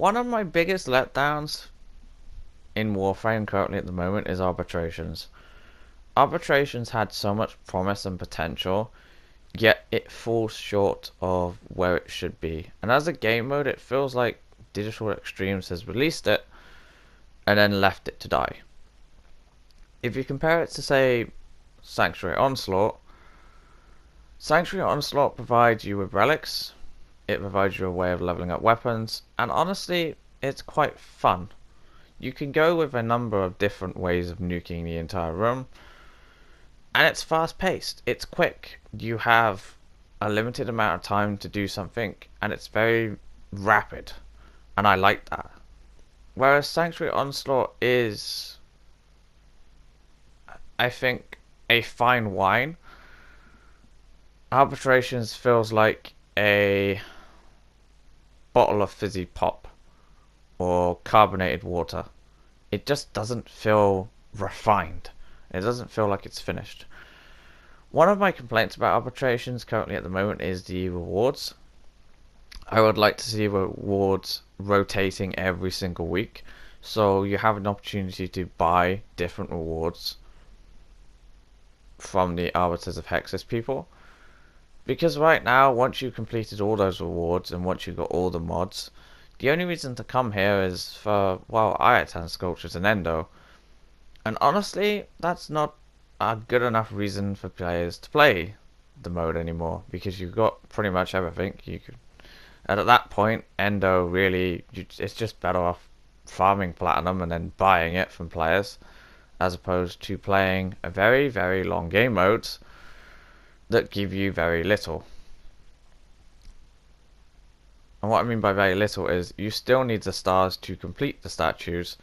One of my biggest letdowns in Warframe currently at the moment is arbitrations. Arbitrations had so much promise and potential, yet it falls short of where it should be. And as a game mode, it feels like Digital Extremes has released it and then left it to die. If you compare it to, say, Sanctuary Onslaught, Sanctuary Onslaught provides you with relics, it provides you a way of leveling up weapons, and honestly, it's quite fun. You can go with a number of different ways of nuking the entire room, and it's fast paced, it's quick. You have a limited amount of time to do something, and it's very rapid, and I like that. Whereas Sanctuary Onslaught is, I think, a fine wine. Arbitrations feels like a bottle of fizzy pop or carbonated water. It just doesn't feel refined. It doesn't feel like it's finished. One of my complaints about arbitrations currently at the moment is the rewards. I would like to see rewards rotating every single week, so you have an opportunity to buy different rewards from the Arbiters of Hexus people. Because right now, once you've completed all those rewards and once you've got all the mods, the only reason to come here is for, well, Ayatan sculptures and Endo. And honestly, that's not a good enough reason for players to play the mode anymore, because you've got pretty much everything. You could, and at that point, Endo really, it's just better off farming platinum and then buying it from players, as opposed to playing a very, very long game modes that give you very little. And what I mean by very little is you still need the stars to complete the statues,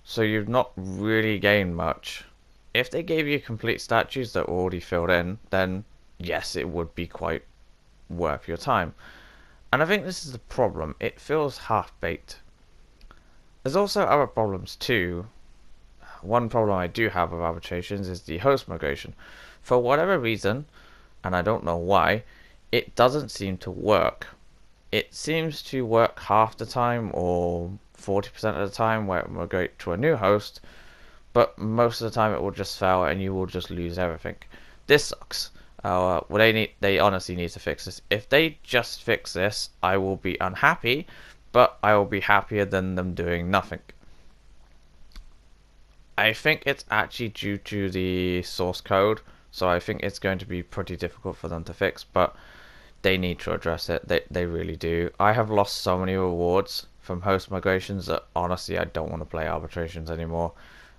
so you've not really gained much. If they gave you complete statues that were already filled in, then yes, it would be quite worth your time. And I think this is the problem, it feels half-baked. There's also other problems too. One problem I do have with arbitrations is the host migration. For whatever reason, and I don't know why, it doesn't seem to work. It seems to work half the time or 40% of the time where it will migrate to a new host, but most of the time it will just fail and you will just lose everything. This sucks. Well, they honestly need to fix this. If they just fix this, I will be unhappy, but I will be happier than them doing nothing. I think it's actually due to the source code, so I think it's going to be pretty difficult for them to fix, but they need to address it. They really do. I have lost so many rewards from host migrations that honestly I don't want to play arbitrations anymore.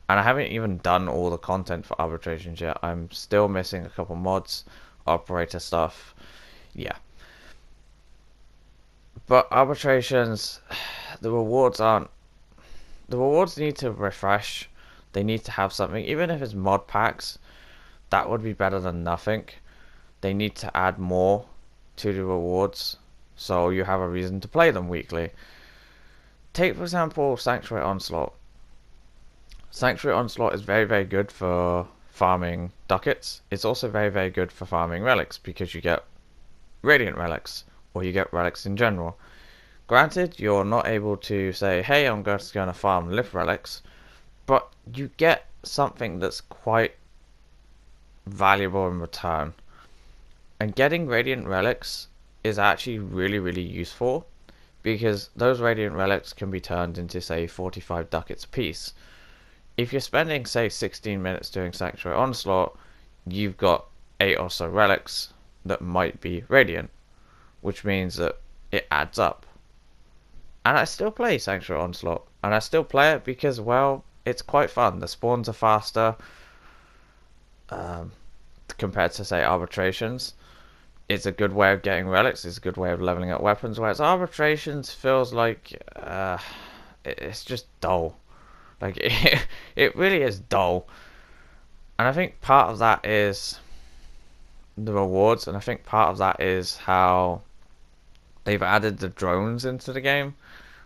And I haven't even done all the content for arbitrations yet. I'm still missing a couple mods, operator stuff. Yeah. But arbitrations, the rewards aren't... The rewards need to refresh. They need to have something, even if it's mod packs, that would be better than nothing. They need to add more to the rewards so you have a reason to play them weekly. Take for example Sanctuary Onslaught. Sanctuary Onslaught is very, very good for farming ducats. It's also very, very good for farming relics because you get radiant relics, or you get relics in general. Granted, you're not able to say, hey, I'm just going to farm lift relics, but you get something that's quite valuable in return. And getting radiant relics is actually really, really useful, because those radiant relics can be turned into, say, 45 ducats a piece. If you're spending, say, 16 minutes doing Sanctuary Onslaught, you've got 8 or so relics that might be radiant, which means that it adds up. And I still play Sanctuary Onslaught, and I still play it because, well, it's quite fun. The spawns are faster compared to, say, arbitrations. It's a good way of getting relics. It's a good way of leveling up weapons. Whereas arbitrations feels like it's just dull. Like it really is dull. And I think part of that is the rewards, and I think part of that is how they've added the drones into the game,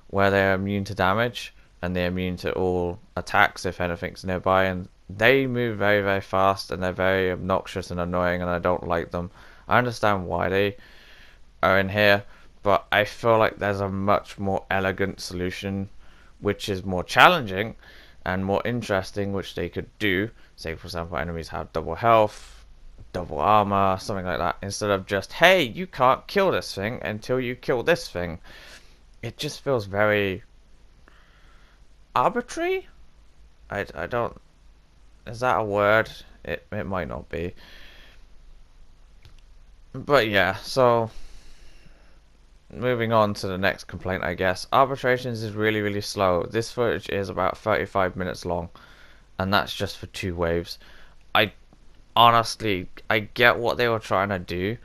where they're immune to damage and they're immune to all attacks if anything's nearby, and they move very, very fast and they're very obnoxious and annoying, and I don't like them. I understand why they are in here, but I feel like there's a much more elegant solution, which is more challenging and more interesting, which they could do. Say, for example, enemies have double health, double armor, something like that, instead of just, hey, you can't kill this thing until you kill this thing. It just feels very arbitrary. I don't. Is that a word? It might not be. But yeah, so moving on to the next complaint, I guess. Arbitrations is really, really slow. This footage is about 35 minutes long, and that's just for 2 waves. I honestly, I get what they were trying to do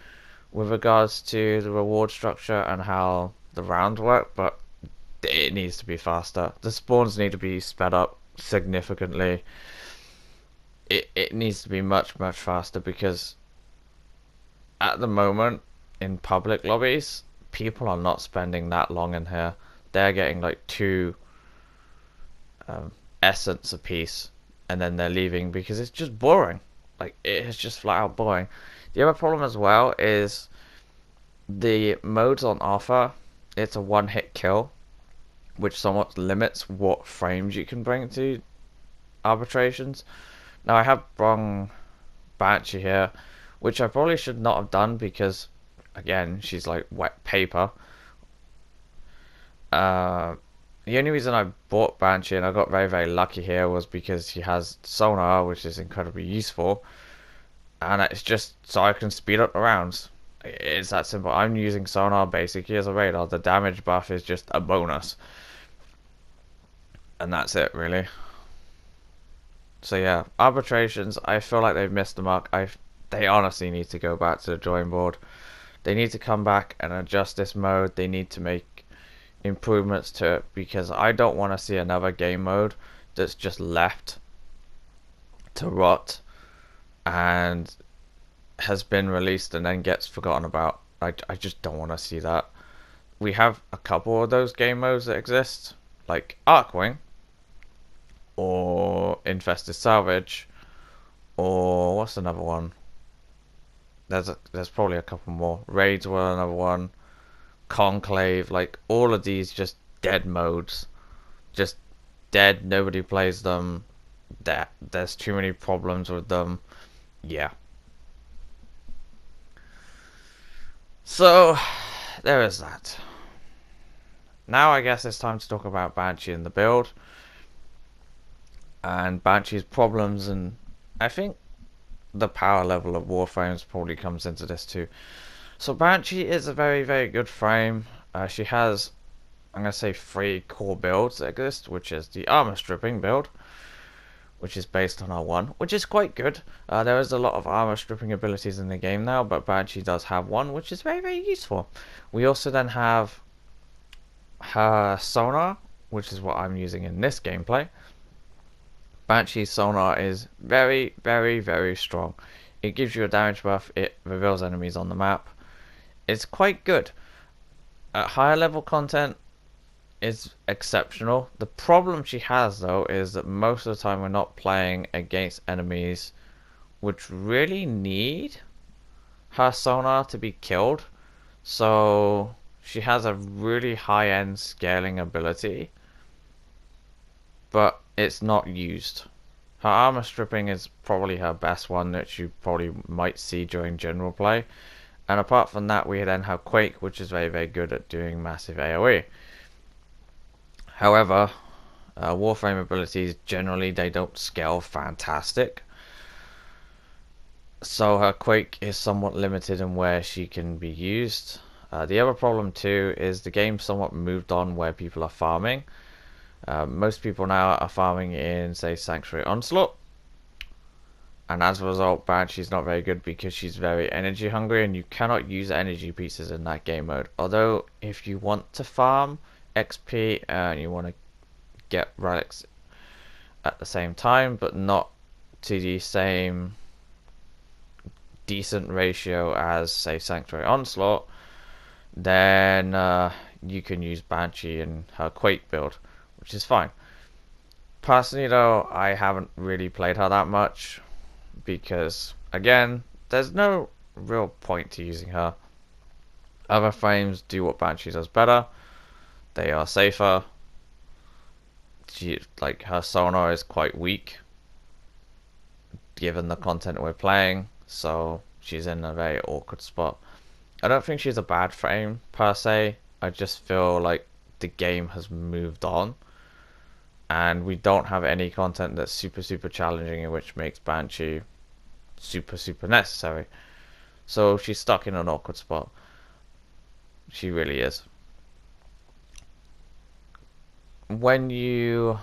with regards to the reward structure and how the rounds work, but it needs to be faster. The spawns need to be sped up significantly. It needs to be much, much faster, because at the moment in public lobbies, people are not spending that long in here. They're getting like 2 essence a piece, and then they're leaving because it's just boring. Like, it is just flat out boring. The other problem as well is the modes on offer. It's a one-hit kill, which somewhat limits what frames you can bring to arbitrations. Now, I have brung Banshee here, which I probably should not have done because, again, she's like wet paper. The only reason I bought Banshee and I got very, very lucky here was because she has sonar, which is incredibly useful. And it's just so I can speed up the rounds. It's that simple. I'm using sonar basically as a radar. The damage buff is just a bonus. And that's it, really. So yeah, arbitrations, I feel like they've missed the mark. They honestly need to go back to the drawing board. They need to come back and adjust this mode. They need to make improvements to it, because I don't want to see another game mode that's just left to rot and has been released and then gets forgotten about. I just don't want to see that. We have a couple of those game modes that exist, like Arcwing, or Infested Salvage, or what's another one? There's probably a couple more. Raids were another one. Conclave, like all of these just dead modes, just dead. Nobody plays them. There's too many problems with them. Yeah. So there is that. Now I guess it's time to talk about Banshee and the build, and Banshee's problems, and I think the power level of Warframes probably comes into this too. So Banshee is a very, very good frame. She has, I'm going to say, 3 core builds that exist, which is the armor stripping build, which is based on R1, which is quite good. There is a lot of armor stripping abilities in the game now, but Banshee does have one, which is very, very useful. We also then have her sonar, which is what I'm using in this gameplay. Banshee's sonar is very, very, very strong. It gives you a damage buff, it reveals enemies on the map. It's quite good. At higher level content, it's exceptional. The problem she has, though, is that most of the time we're not playing against enemies which really need her sonar to be killed. So she has a really high-end scaling ability, but it's not used. Her armor stripping is probably her best one that you probably might see during general play. And apart from that, we then have Quake, which is very, very good at doing massive AoE. However, Warframe abilities, generally, they don't scale fantastic. So her Quake is somewhat limited in where she can be used. The other problem too is the game somewhat moved on where people are farming. Most people now are farming in, say, Sanctuary Onslaught. And as a result, Banshee's not very good because she's very energy hungry, and you cannot use energy pieces in that game mode. Although, if you want to farm XP and you want to get relics at the same time, but not to the same decent ratio as, say, Sanctuary Onslaught, then you can use Banshee in her Quake build, which is fine. Personally, though, I haven't really played her that much, because, again, there's no real point to using her. Other frames do what Banshee does better. They are safer. Like her sonar is quite weak given the content we're playing, so she's in a very awkward spot. I don't think she's a bad frame per se. I just feel like the game has moved on and we don't have any content that's super challenging, which makes Banshee super necessary. So she's stuck in an awkward spot. She really is. When you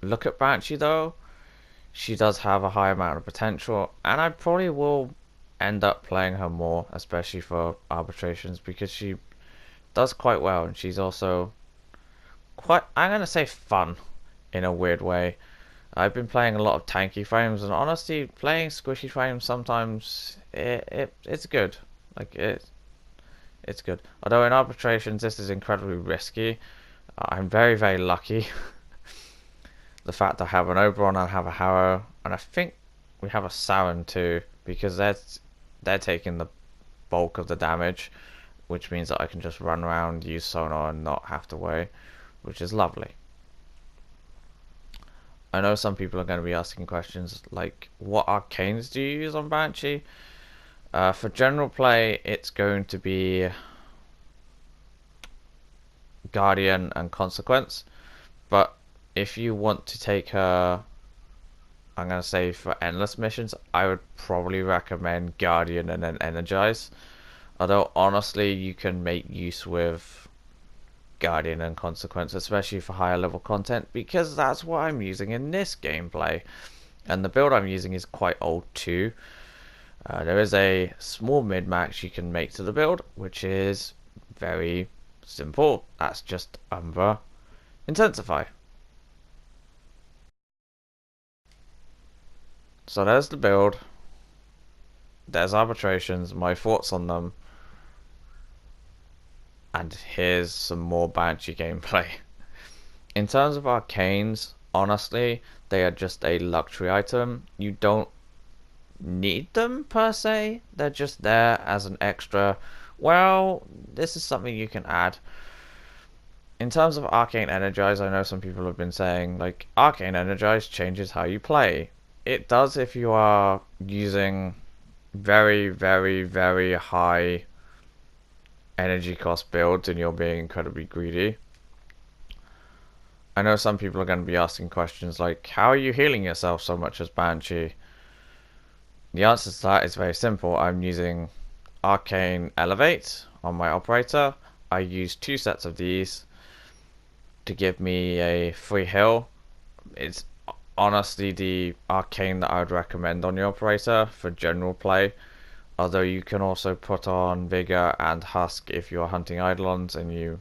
look at Banshee though, she does have a high amount of potential, and I probably will end up playing her more, especially for arbitrations, because she does quite well, and she's also quite, I'm gonna say, fun in a weird way. I've been playing a lot of tanky frames, and honestly, playing squishy frames sometimes it's good. Like it's good. Although in arbitrations, this is incredibly risky. I'm very lucky. The fact I have an Oberon, I have a Harrow, and I think we have a Saren too, because they're taking the bulk of the damage, which means that I can just run around, use sonar, and not have to worry, which is lovely. I know some people are going to be asking questions like, what arcanes do you use on Banshee? For general play, it's going to be Guardian and Consequence, but if you want to take her, I'm going to say for endless missions, I would probably recommend Guardian and then Energize. Although honestly, you can make use with Guardian and Consequence, especially for higher level content, because that's what I'm using in this gameplay. And the build I'm using is quite old too. There is a small mid-max you can make to the build, which is very simple. That's just Umbra Intensify. So there's the build. There's arbitrations, my thoughts on them. And here's some more Banshee gameplay. In terms of arcanes, honestly, they are just a luxury item. You don't need them per se. They're just there as an extra. Well, this is something you can add. In terms of Arcane Energize, I know some people have been saying, like, Arcane Energize changes how you play. It does if you are using very high energy cost builds and you're being incredibly greedy. I know some people are going to be asking questions like, how are you healing yourself so much as Banshee? The answer to that is very simple. I'm using Arcane Elevate on my operator. I use 2 sets of these to give me a free heal. It's honestly the arcane that I would recommend on your operator for general play, although you can also put on Vigor and Husk if you're hunting Eidolons and you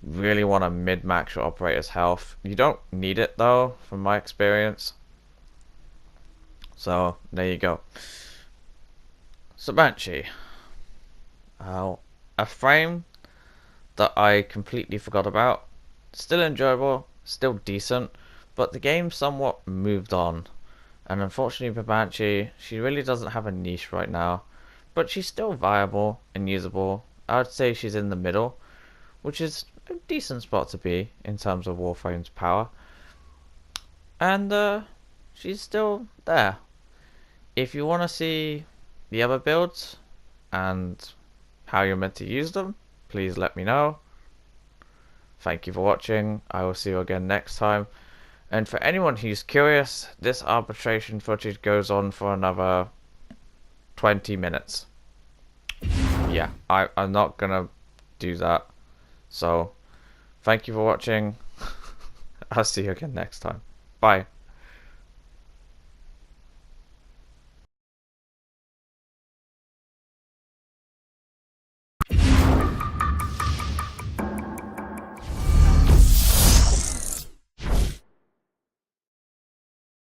really want to mid-max your operator's health. You don't need it though, from my experience. So there you go. So Banshee, a frame that I completely forgot about. Still enjoyable, still decent, but the game somewhat moved on. And unfortunately for Banshee, she really doesn't have a niche right now. But she's still viable and usable. I would say she's in the middle, which is a decent spot to be in terms of Warframe's power. And she's still there. If you want to see the other builds and how you're meant to use them, please let me know. Thank you for watching. I will see you again next time. And for anyone who's curious, this arbitration footage goes on for another 20 minutes. Yeah, I'm not gonna do that. So, thank you for watching. I'll see you again next time. Bye.